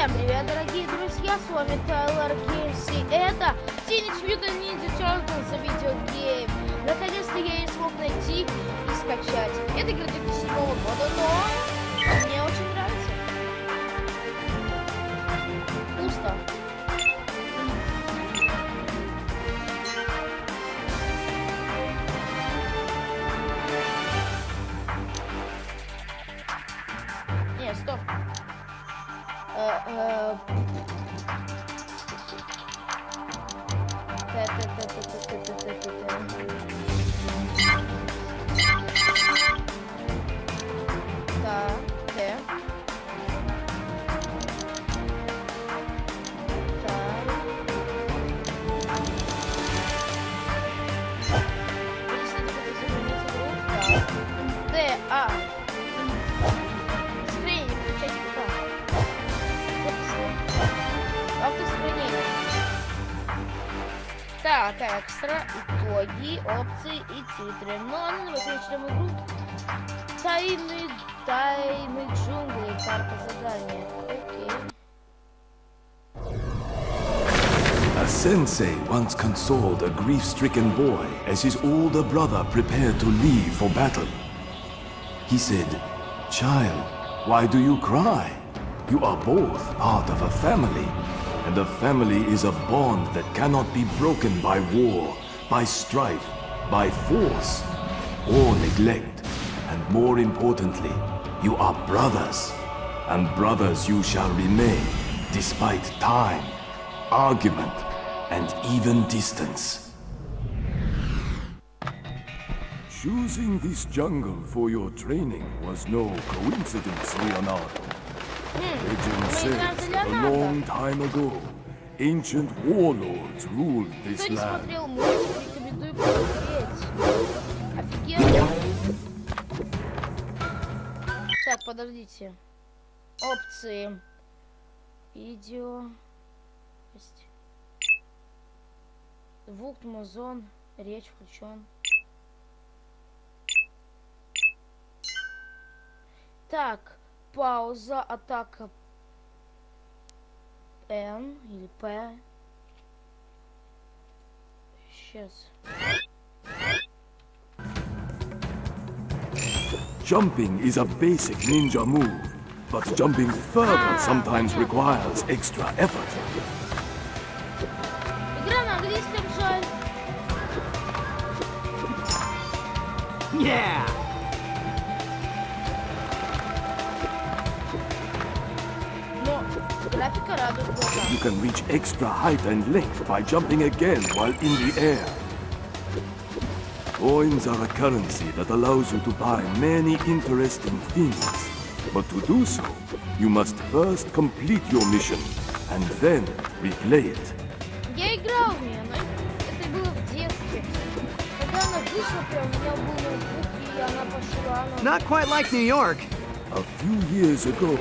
Всем привет, дорогие друзья, с вами Тайлер Кейси. Это Teenage Mutant Ninja Turtles видеогейм. Наконец-то я ее смог найти и скачать. Это игра 2007 года, но мне очень нравится. Пусто. Не, стоп. Так, экстра, итоги, опции и титры. Ну а мы начнем игру. Тайны джунглей, карта задания. Окей. A sensei once consoled a grief-stricken boy as his older brother prepared to leave for battle. He said, "Child, why do you cry? You are both part of a family. And a family is a bond that cannot be broken by war, by strife, by force, or neglect. And more importantly, you are brothers. And brothers you shall remain, despite time, argument, and even distance." Choosing this jungle for your training was no coincidence, Leonardo. Legend says that a long time ago, ancient warlords ruled this Кто не land. смотрел мультик, рекомендую посмотреть. Офигенно. Так, подождите. Опции. Видео. Звук, музон, речь включен. Так. Пауза, атака Н или П. Сейчас. Jumping is a basic ninja move, but jumping further sometimes requires extra effort. Игра на английском, жаль. Yeah! Графика радует глаза. You can reach extra height and length by jumping again while in the air. Coins are a currency that allows you to buy many interesting things. But to do so, you must first complete your mission and then replay it. Я играл в нее, но это было в детстве. Когда она вышла, прям у меня был ноутбук, и она пошла. Not quite like New York. A few years ago,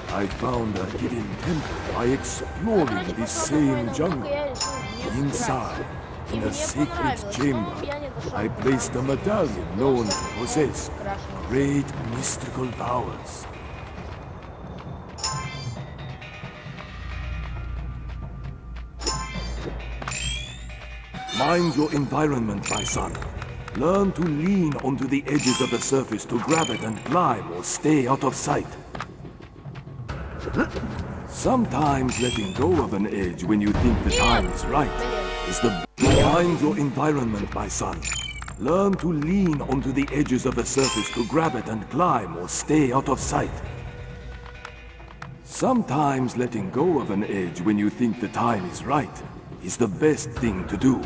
I found a hidden temple by exploring this same jungle. Inside, in a sacred chamber, I placed a medallion known to possess great mystical powers. Mind your environment, my son. Learn to lean onto the edges of the surface to grab it and climb or stay out of sight. Sometimes letting go of an edge when you think the time is right is the... Mind your environment, my son. Learn to lean onto the edges of the surface to grab it and climb or stay out of sight. Sometimes letting go of an edge when you think the time is right is the best thing to do.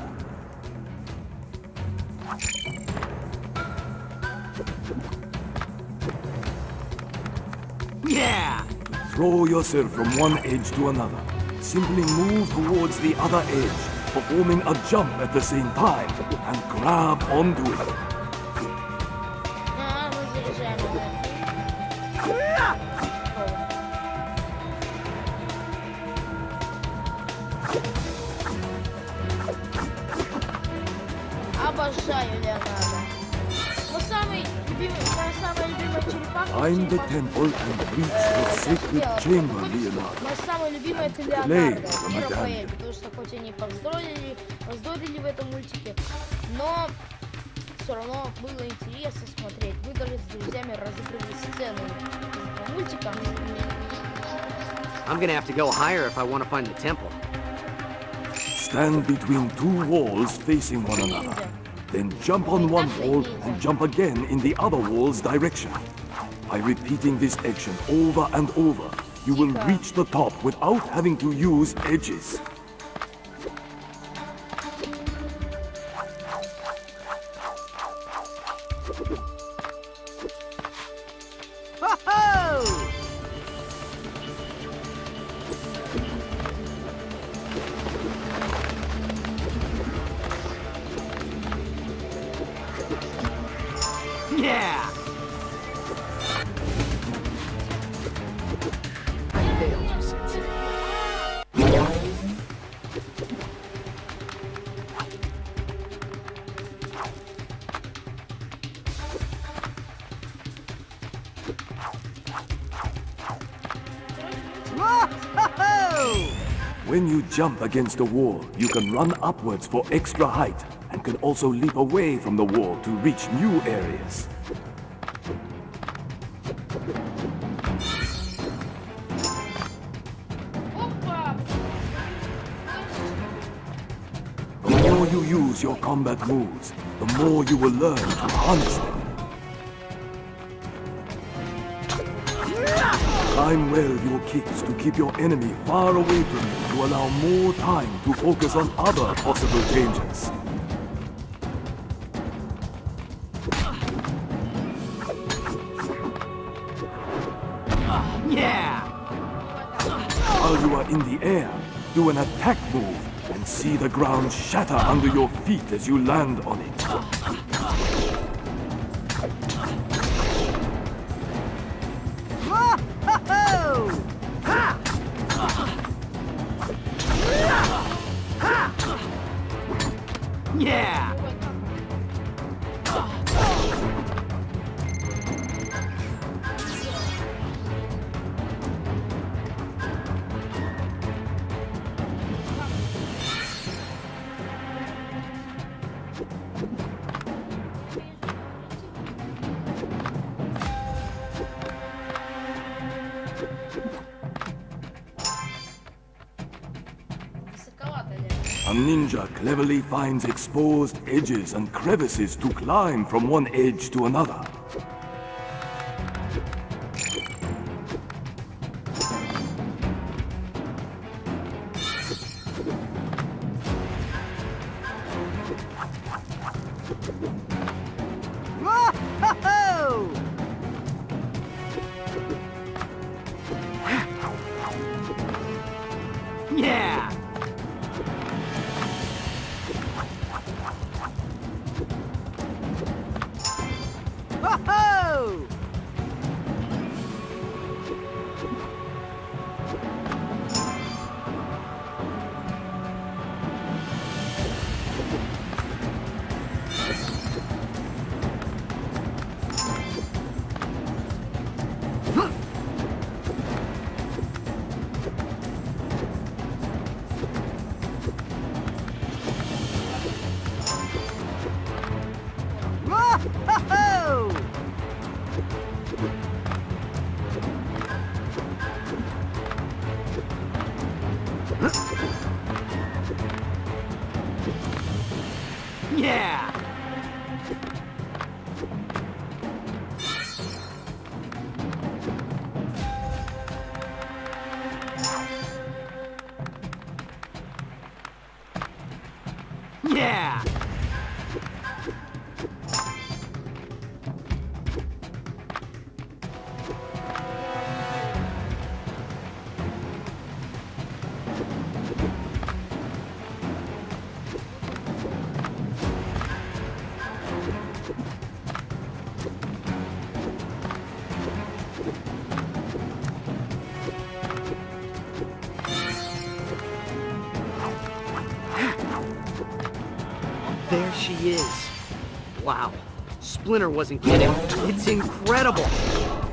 Yeah! Throw yourself from one edge to another. Simply move towards the other edge, performing a jump at the same time, and grab onto it. Мы заряжаем это. Обожаю Леонардо. Но самый любимый, моя самая любимая черепаха. Find the temple and reach the sacred chamber, Leonardo. Моя самая любимая это Леонардо и Рафаэль, потому что хоть они повздорили в этом мультике, но все равно было интересно смотреть. Вы даже с друзьями разыгрывали сцены из мультика. I'm gonna have to go higher if I want to find the temple. Stand between two walls facing one another. Then jump on one wall and jump again in the other wall's direction. By repeating this action over and over, you will reach the top without having to use edges. Ho-ho! Yeah! I failed you, Sensei. Whoa! When you jump against a wall, you can run upwards for extra height and can also leap away from the wall to reach new areas. Опа! The more you use your combat moves, the more you will learn to harness them. Time well your kicks to keep your enemy far away from you to allow more time to focus on other possible dangers. Yeah! While you are in the air, do an attack move and see the ground shatter under your feet as you land on it. Whoa! Ha! Yeah! Высоковато, Лен. A ninja cleverly finds exposed edges and crevices to climb from one edge to another. Whoa! Yeah! Whoa! Whoa! Yeah! Yeah! There she is. Wow, Splinter wasn't kidding. It's incredible.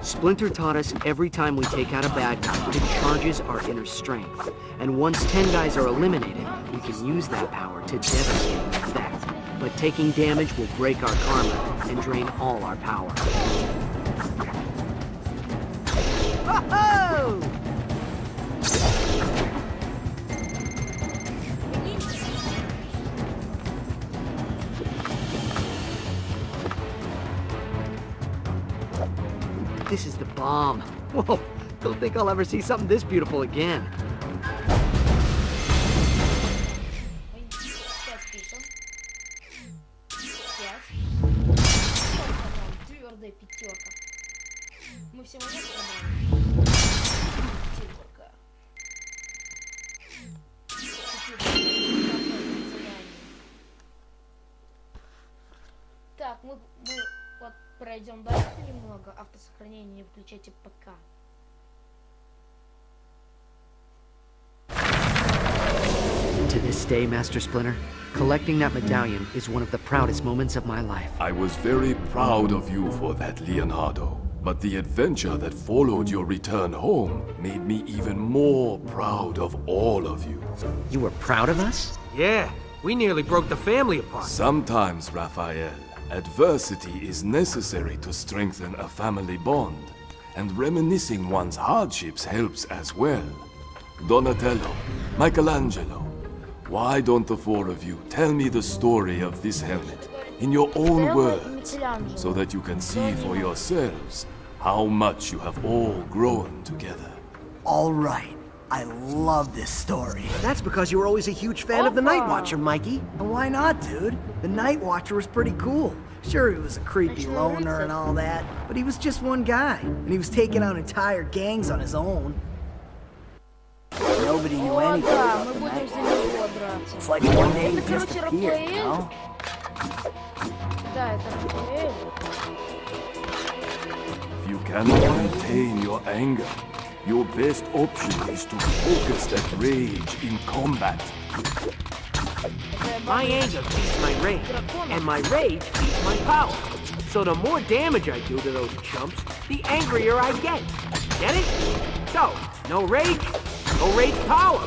Splinter taught us every time we take out a bad guy, it charges our inner strength. And once 10 guys are eliminated, we can use that power to devastate effect. But taking damage will break our karma and drain all our power. Whoa! This is the bomb. Whoa, don't think I'll ever see something this beautiful again. Твердая пятерка. Мы всего лишь пятерка. Так, мы вот пройдем дальше немного. Автосохранение включайте ПК. To this day, Master Splinter, collecting that medallion is one of the proudest moments of my life. I was very proud of you for that, Leonardo. But the adventure that followed your return home made me even more proud of all of you. You were proud of us? Yeah, we nearly broke the family apart. Sometimes, Raphael, adversity is necessary to strengthen a family bond, and reminiscing one's hardships helps as well. Donatello, Michelangelo, why don't the four of you tell me the story of this helmet in your own words, so that you can see for yourselves how much you have all grown together? All right. I love this story. That's because you were always a huge fan of the Night Watcher, Mikey. And why not, dude? The Night Watcher was pretty cool. Sure, he was a creepy loner and all that, but he was just one guy, and he was taking out entire gangs on his own. Nobody knew О, anything да, about мы the будем Night за Watcher. него драться. It's like one day he Это, just короче, appeared, you Рафаэль. know? Да, это Рафаэль. If you cannot contain your anger, your best option is to focus that rage in combat. My anger feeds my rage, and my rage feeds my power. So the more damage I do to those chumps, the angrier I get. Get it? So, no rage power.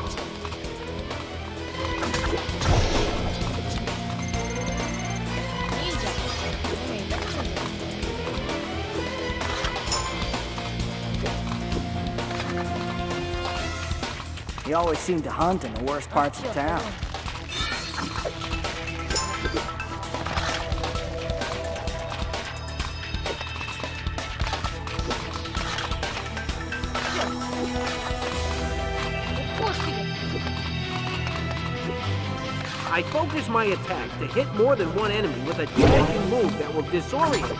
Ниндзя. Эй, да что ты? He always seemed to hunt in the worst parts of town. I focus my attack to hit more than one enemy with a dashing move that will disorient them.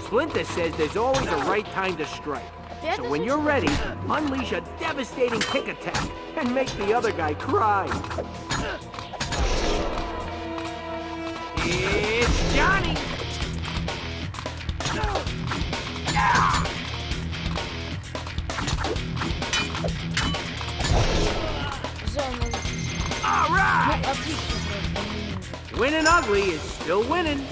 Splinter says there's always a right time to strike. So when you're ready, unleash a devastating kick attack and make the other guy cry. It's Johnny! All right! Отлично просто, ниндзя. Winning ugly is still winning.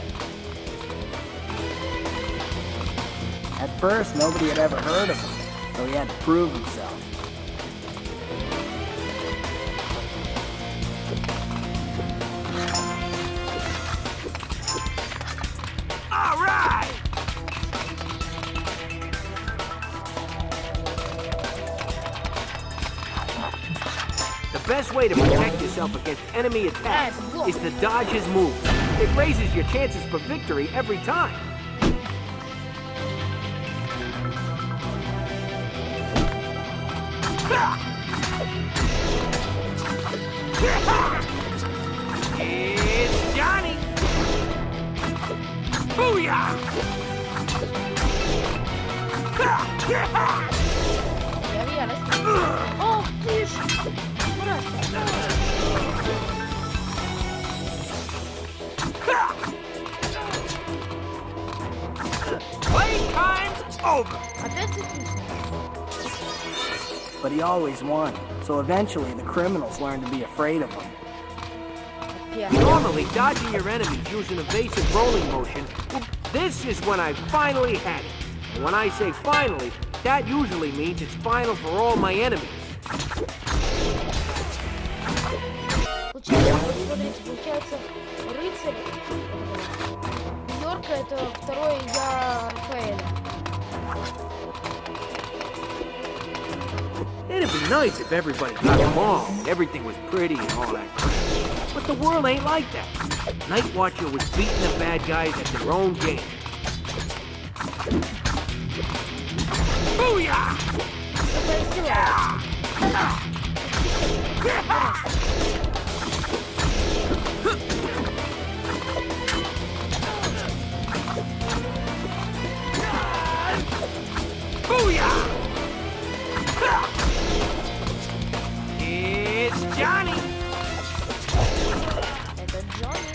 At first, nobody had ever heard of him, so he had to prove himself. All right! The best way to protect yourself against enemy attacks is to dodge his moves. It raises your chances for victory every time. It's Johnny! Booyah! Я в ярости. Ох ты ж Playtime's over. Опять циклично. But he always won, so eventually the criminals learned to be afraid of him. Опять. Normally, dodging your enemies using evasive rolling motion, well, this is when I finally had it. And when I say finally, that usually means it's final for all my enemies. Получается, рыцарь. Йорка это второй я Рафаэля. It'd be nice if everybody got along and everything was pretty and all that crap. But the world ain't like that. Night Watcher was beating the bad guys at their own game. Booyah! Booyah! It's Johnny! Это Джонни.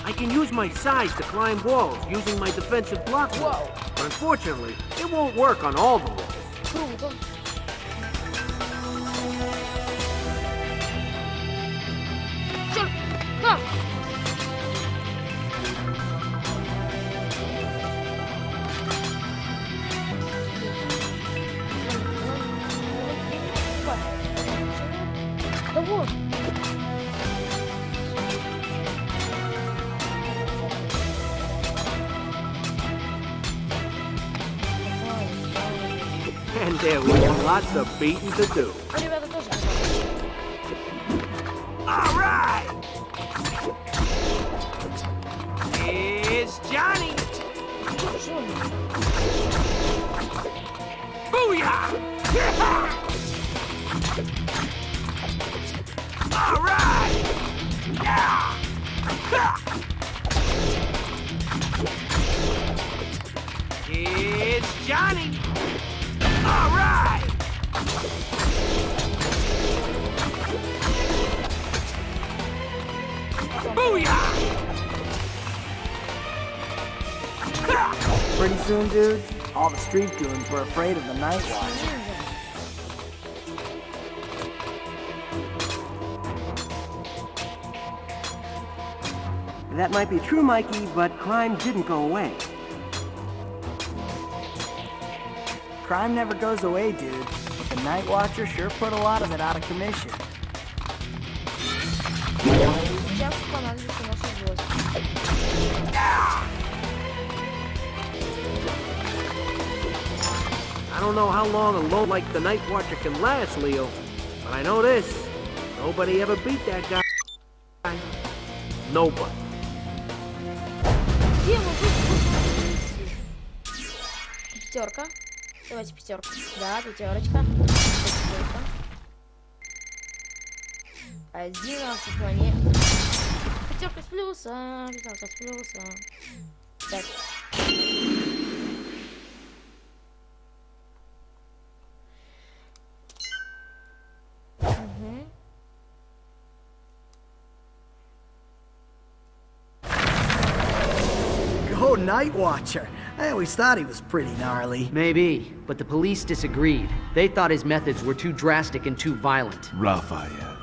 I can use my size to climb walls using my defensive block. Вау. But unfortunately, it won't work on all the walls. Круто. Чёрт! Как? Да вот. And there was lots of beating to do. Ну, ребята тоже. All right! It's Johnny! Джонни. Booyah! All right! Yeah! It's Johnny! All right! Booyah! Pretty soon, dude, all the street goons were afraid of the Night Watcher. That might be true, Mikey, but crime didn't go away. Crime never goes away, dude. But the Night Watcher sure put a lot of it out of commission. Сейчас понадобится наша злость. I don't know how long a load like the Night Watcher can last, Leo, but I know this. Nobody ever beat that guy. Nobody. Где мы вышли? Пятерка. Давайте пятерку. Да, пятерочка. Пятерка. 11 монет. Пятерка с плюса. Пятерка с плюса. Так. Go Night Watcher! I always thought he was pretty gnarly. Maybe, but the police disagreed. They thought his methods were too drastic and too violent. Raphael,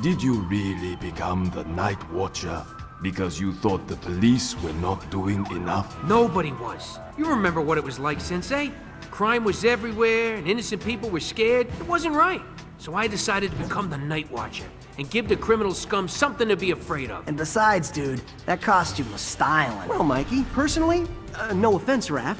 did you really become the Night Watcher because you thought the police were not doing enough? Nobody was. You remember what it was like, Sensei? Crime was everywhere, and innocent people were scared. It wasn't right. So I decided to become the Night Watcher and give the criminal scum something to be afraid of. And besides, dude, that costume was styling. Well, Mikey, personally, no offense, Raph,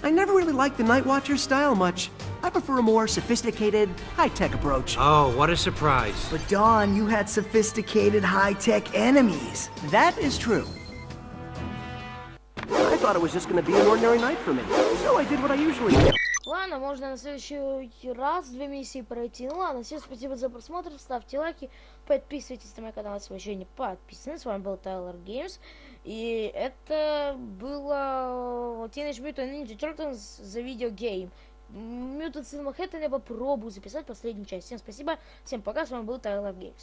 I never really liked the Night Watcher's style much. I prefer a more sophisticated, high-tech approach. Oh, what a surprise. But Dawn, you had sophisticated, high-tech enemies. That is true. I thought it was just gonna be an ordinary night for me, so I did what I usually do. Ладно, можно на следующий раз 2 миссии пройти. Ну ладно, всем спасибо за просмотр, ставьте лайки, подписывайтесь на мой канал, если вы еще не подписаны. С вами был Тайлер Геймс. И это было Teenage Mutant Ninja Turtles The Video Game. Мютант Сын Манхэттен я попробую записать последнюю часть. Всем спасибо, всем пока, с вами был Тайлер Геймс.